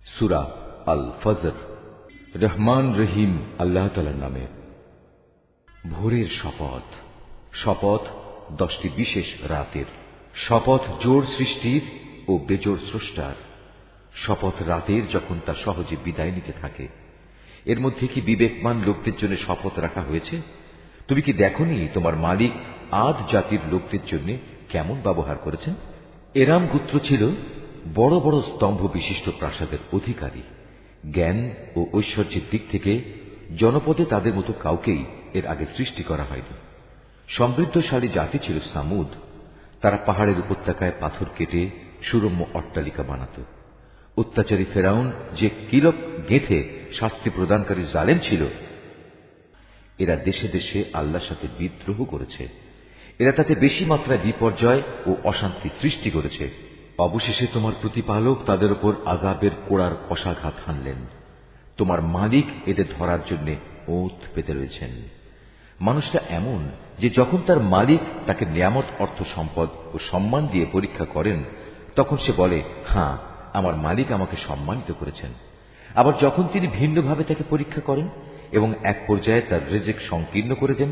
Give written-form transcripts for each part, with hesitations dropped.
সূরা আল ফজর। রহমান রহিম আল্লাহ তাআলার নামে। ভোরের শপথ। শপথ 10টি বিশেষ রাতের। শপথ জোড় সৃষ্টির ও বেজোড় স্রষ্টার। শপথ রাতের যখন তা সহজে বিদায় নিতে থাকে। এর মধ্যে কি বিবেকমান লোকদের জন্য শপথ রাখা হয়েছে? তুমি কি দেখনি তোমার মালিক আদ জাতির লোকদের জন্য কেমন ব্যবহার করেছেন? এরাম গোত্র ছিল বড় বড় স্তম্ভ বিশিষ্ট প্রাসাদের অধিকারী। জ্ঞান ও ঐশ্বর্যের দিক থেকে জনপদে তাদের মতো কাউকেই এর আগে সৃষ্টি করা হয়নি। সমৃদ্ধশালী জাতি ছিল সামুদ। তারা পাহাড়ের উপত্যকায় পাথর কেটে সুরম্য অট্টালিকা বানাত। অত্যাচারী ফেরাউন যে কিলক গেঁথে শাস্তি প্রদানকারী জালেম ছিল, এরা দেশে দেশে আল্লাহর সাথে বিদ্রোহ করেছে। এরা তাতে বেশি মাত্রায় বিপর্যয় ও অশান্তি সৃষ্টি করেছে। অবশেষে তোমার প্রতিপালক তাদের উপর আযাবের কোড়ার কষাঘাত হানলেন। তোমার মালিক এদের ধরার জন্য ওঁত পেতে রয়েছেন। মানুষটা এমন যে যখন তার মালিক তাকে নিয়ামত, অর্থ সম্পদ ও সম্মান দিয়ে পরীক্ষা করেন, তখন সে বলে, হ্যাঁ, আমার মালিক আমাকে সম্মানিত করেছেন। আবার যখন তিনি ভিন্নভাবে তাকে পরীক্ষা করেন এবং এক পর্যায়ে তার রিজিক সংকীর্ণ করে দেন,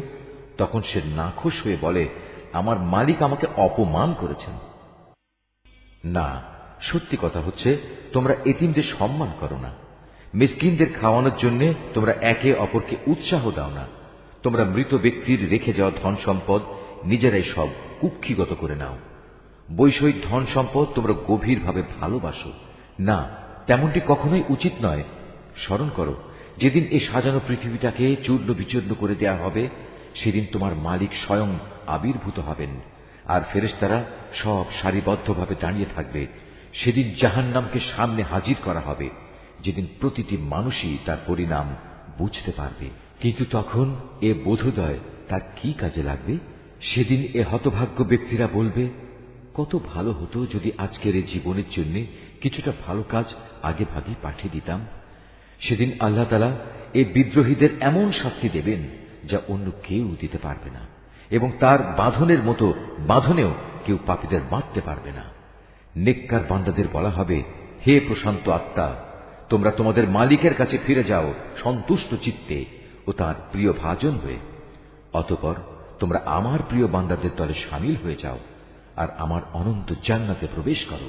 তখন সে নাখুশ হয়ে বলে, আমার মালিক আমাকে অপমান করেছেন। না, সত্যি কথা হচ্ছে তোমরা এতিমদের সম্মান করো না। মিসকিনদের খাওয়ানোর জন্য তোমরা একে অপরকে উৎসাহ দাও না। তোমরা মৃত ব্যক্তির রেখে যাওয়া ধন সম্পদ নিজেরাই সব কুক্ষিগত করে নাও। বৈষয়িক ধন সম্পদ তোমরা গভীরভাবে ভালোবাসো না, তেমনটি কখনোই উচিত নয়। স্মরণ করো, যেদিন এই সাজানো পৃথিবীটাকে চূর্ণ বিচূর্ণ করে দেয়া হবে, সেদিন তোমার মালিক স্বয়ং আবির্ভূত হবেন, আর ফেরেশতারা সব সারিবদ্ধভাবে দাঁড়িয়ে থাকবে। সেদিন জাহান্নামকে সামনে হাজির করা হবে, যেদিন প্রতিটি মানুষই তার পরিণাম বুঝতে পারবে। কিন্তু তখন এ বোধোদয় তার কি কাজে লাগবে? সেদিন এ হতভাগ্য ব্যক্তিরা বলবে, কত ভালো হতো যদি আজকের এই জীবনের জন্য কিছুটা ভালো কাজ আগে ভাগে পাঠিয়ে দিতাম। সেদিন আল্লাহ তাআলা এই বিদ্রোহীদের এমন শাস্তি দেবেন যা অন্য কেউ দিতে পারবে না, এবং তার বাঁধনের মতো বাঁধনেও কেউ পাপীদের বাঁধতে পারবে না। নেককার বান্দাদের বলা হবে, হে প্রশান্ত আত্মা, তোমরা তোমাদের মালিকের কাছে ফিরে যাও সন্তুষ্ট চিত্তে ও তাঁর প্রিয় ভাজন হয়ে। অতঃপর তোমরা আমার প্রিয় বান্দাদের দলে শামিল হয়ে যাও আর আমার অনন্ত জান্নাতে প্রবেশ করো।